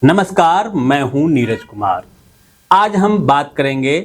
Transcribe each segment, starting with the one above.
नमस्कार, मैं हूं नीरज कुमार। आज हम बात करेंगे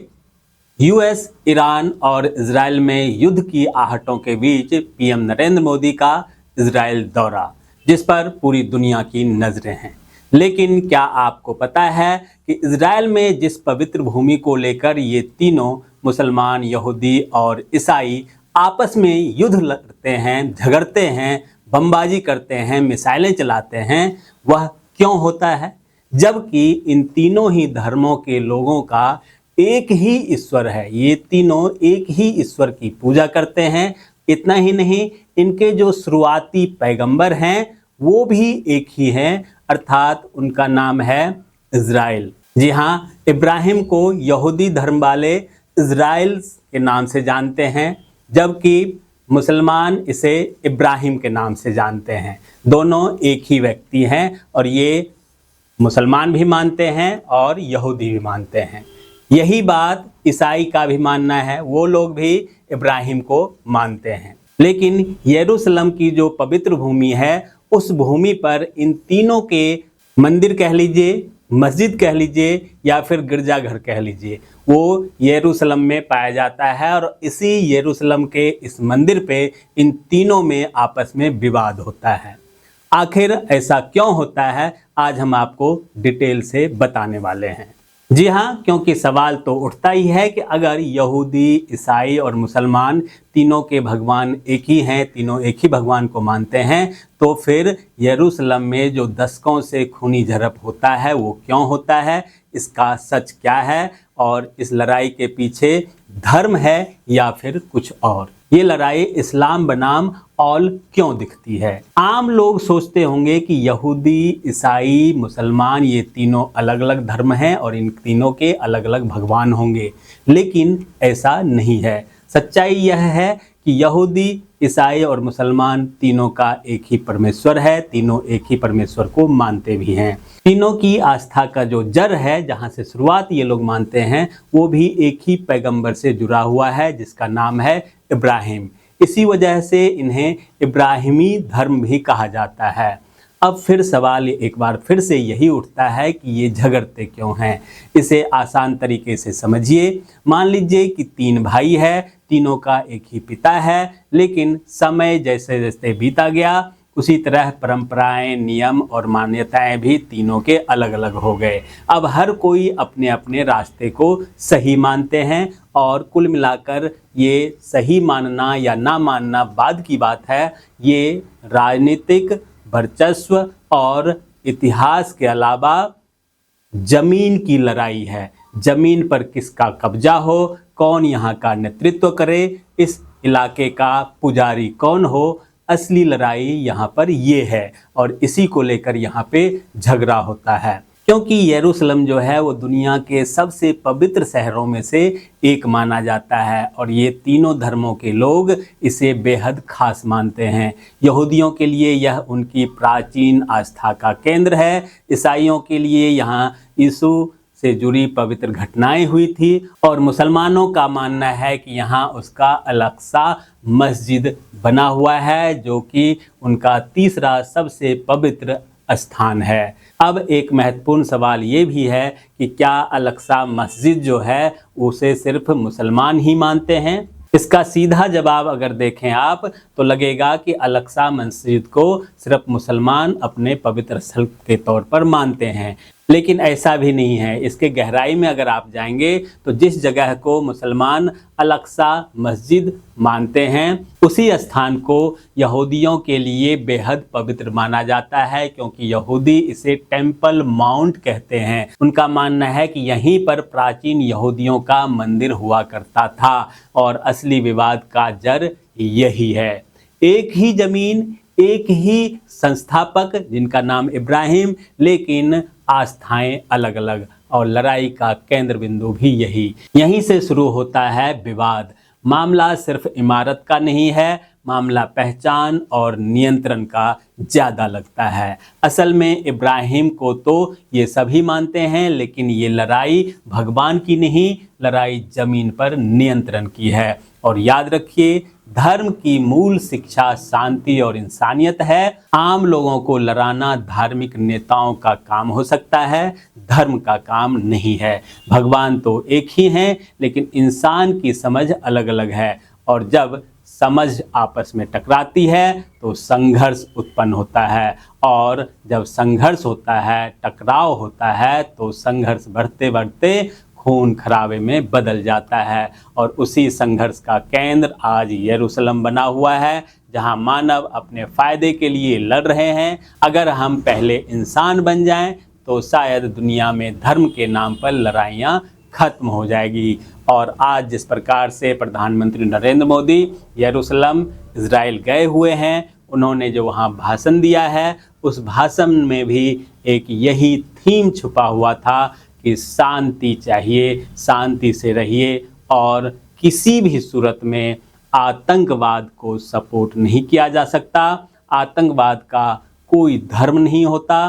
यूएस, ईरान और इजराइल में युद्ध की आहटों के बीच पीएम नरेंद्र मोदी का इजराइल दौरा, जिस पर पूरी दुनिया की नजरें हैं। लेकिन क्या आपको पता है कि इजराइल में जिस पवित्र भूमि को लेकर ये तीनों मुसलमान, यहूदी और ईसाई आपस में युद्ध लड़ते हैं, झगड़ते हैं, बमबाजी करते हैं, मिसाइलें चलाते हैं, वह क्यों होता है? जबकि इन तीनों ही धर्मों के लोगों का एक ही ईश्वर है। ये तीनों एक ही ईश्वर की पूजा करते हैं। इतना ही नहीं, इनके जो शुरुआती पैगंबर हैं वो भी एक ही हैं, अर्थात उनका नाम है इज़राइल। जी हाँ, इब्राहिम को यहूदी धर्म वाले इज़राइल के नाम से जानते हैं, जबकि मुसलमान इसे इब्राहिम के नाम से जानते हैं। दोनों एक ही व्यक्ति हैं और ये मुसलमान भी मानते हैं और यहूदी भी मानते हैं। यही बात ईसाई का भी मानना है, वो लोग भी इब्राहिम को मानते हैं। लेकिन यरूशलेम की जो पवित्र भूमि है, उस भूमि पर इन तीनों के मंदिर कह लीजिए, मस्जिद कह लीजिए या फिर गिरजाघर कह लीजिए, वो यरूशलेम में पाया जाता है। और इसी यरूशलेम के इस मंदिर पे इन तीनों में आपस में विवाद होता है। आखिर ऐसा क्यों होता है, आज हम आपको डिटेल से बताने वाले हैं। जी हाँ, क्योंकि सवाल तो उठता ही है कि अगर यहूदी, ईसाई और मुसलमान तीनों के भगवान एक ही हैं, तीनों एक ही भगवान को मानते हैं, तो फिर यरूशलेम में जो दशकों से खूनी झड़प होता है वो क्यों होता है, इसका सच क्या है और इस लड़ाई के पीछे धर्म है या फिर कुछ और। ये लड़ाई इस्लाम बनाम ऑल क्यों दिखती है? आम लोग सोचते होंगे कि यहूदी, ईसाई, मुसलमान ये तीनों अलग अलग धर्म हैं और इन तीनों के अलग अलग भगवान होंगे, लेकिन ऐसा नहीं है। सच्चाई यह है कि यहूदी, ईसाई और मुसलमान तीनों का एक ही परमेश्वर है, तीनों एक ही परमेश्वर को मानते भी हैं। तीनों की आस्था का जो जड़ है, जहाँ से शुरुआत ये लोग मानते हैं, वो भी एक ही पैगंबर से जुड़ा हुआ है, जिसका नाम है इब्राहिम। इसी वजह से इन्हें इब्राहिमी धर्म भी कहा जाता है। अब फिर सवाल एक बार फिर से यही उठता है कि ये झगड़ते क्यों हैं? इसे आसान तरीके से समझिए। मान लीजिए कि तीन भाई है, तीनों का एक ही पिता है, लेकिन समय जैसे जैसे बीता गया उसी तरह परंपराएं, नियम और मान्यताएं भी तीनों के अलग अलग हो गए। अब हर कोई अपने अपने रास्ते को सही मानते हैं और कुल मिलाकर ये सही मानना या ना मानना बाद की बात है। ये राजनीतिक वर्चस्व और इतिहास के अलावा जमीन की लड़ाई है। जमीन पर किसका कब्जा हो, कौन यहाँ का नेतृत्व करे, इस इलाके का पुजारी कौन हो, असली लड़ाई यहाँ पर ये है और इसी को लेकर यहाँ पे झगड़ा होता है। क्योंकि यरूशलेम जो है वो दुनिया के सबसे पवित्र शहरों में से एक माना जाता है और ये तीनों धर्मों के लोग इसे बेहद खास मानते हैं। यहूदियों के लिए यह उनकी प्राचीन आस्था का केंद्र है। ईसाइयों के लिए यहाँ यीशु से जुड़ी पवित्र घटनाएं हुई थी और मुसलमानों का मानना है कि यहाँ उसका अल-अक्सा मस्जिद बना हुआ है, जो कि उनका तीसरा सबसे पवित्र स्थान है। अब एक महत्वपूर्ण सवाल ये भी है कि क्या अल-अक्सा मस्जिद जो है उसे सिर्फ मुसलमान ही मानते हैं? इसका सीधा जवाब अगर देखें आप तो लगेगा कि अल-अक्सा मस्जिद को सिर्फ मुसलमान अपने पवित्र स्थल के तौर पर मानते हैं, लेकिन ऐसा भी नहीं है। इसके गहराई में अगर आप जाएंगे तो जिस जगह को मुसलमान अल-अक्सा मस्जिद मानते हैं, उसी स्थान को यहूदियों के लिए बेहद पवित्र माना जाता है, क्योंकि यहूदी इसे टेम्पल माउंट कहते हैं। उनका मानना है कि यहीं पर प्राचीन यहूदियों का मंदिर हुआ करता था और असली विवाद का जड़ यही है। एक ही जमीन, एक ही संस्थापक जिनका नाम इब्राहिम, लेकिन आस्थाएं अलग अलग और लड़ाई का केंद्र बिंदु भी यहीं से शुरू होता है विवाद। मामला सिर्फ इमारत का नहीं है, मामला पहचान और नियंत्रण का ज़्यादा लगता है। असल में इब्राहिम को तो ये सभी मानते हैं, लेकिन ये लड़ाई भगवान की नहीं, लड़ाई ज़मीन पर नियंत्रण की है। और याद रखिए, धर्म की मूल शिक्षा शांति और इंसानियत है। आम लोगों को लड़ाना धार्मिक नेताओं का काम हो सकता है, धर्म का काम नहीं है। भगवान तो एक ही हैं, लेकिन इंसान की समझ अलग अलग है, और जब समझ आपस में टकराती है तो संघर्ष उत्पन्न होता है, और जब संघर्ष होता है, टकराव होता है, तो संघर्ष बढ़ते बढ़ते खून खराबे में बदल जाता है। और उसी संघर्ष का केंद्र आज यरूशलेम बना हुआ है, जहां मानव अपने फायदे के लिए लड़ रहे हैं। अगर हम पहले इंसान बन जाएं तो शायद दुनिया में धर्म के नाम पर लड़ाइयाँ खत्म हो जाएगी। और आज जिस प्रकार से प्रधानमंत्री नरेंद्र मोदी यरूशलेम इजराइल गए हुए हैं, उन्होंने जो वहाँ भाषण दिया है, उस भाषण में भी एक यही थीम छुपा हुआ था कि शांति चाहिए, शांति से रहिए, और किसी भी सूरत में आतंकवाद को सपोर्ट नहीं किया जा सकता। आतंकवाद का कोई धर्म नहीं होता।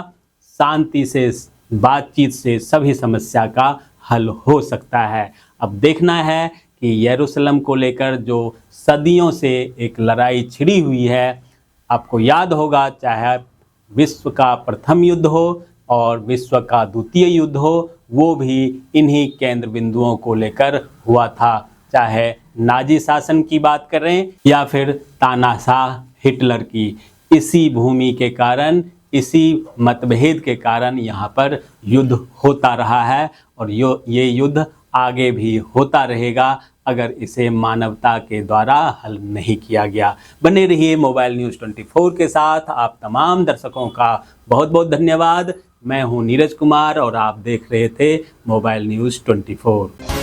शांति से, बातचीत से सभी समस्या का हल हो सकता है। अब देखना है कि यरूशलेम को लेकर जो सदियों से एक लड़ाई छिड़ी हुई है, आपको याद होगा, चाहे विश्व का प्रथम युद्ध हो और विश्व का द्वितीय युद्ध हो, वो भी इन्हीं केंद्र बिंदुओं को लेकर हुआ था। चाहे नाजी शासन की बात करें या फिर तानाशाह हिटलर की, इसी भूमि के कारण, इसी मतभेद के कारण यहाँ पर युद्ध होता रहा है, और ये युद्ध आगे भी होता रहेगा अगर इसे मानवता के द्वारा हल नहीं किया गया। बने रहिए मोबाइल न्यूज़ 24 के साथ। आप तमाम दर्शकों का बहुत बहुत धन्यवाद। मैं हूँ नीरज कुमार और आप देख रहे थे मोबाइल न्यूज़ 24।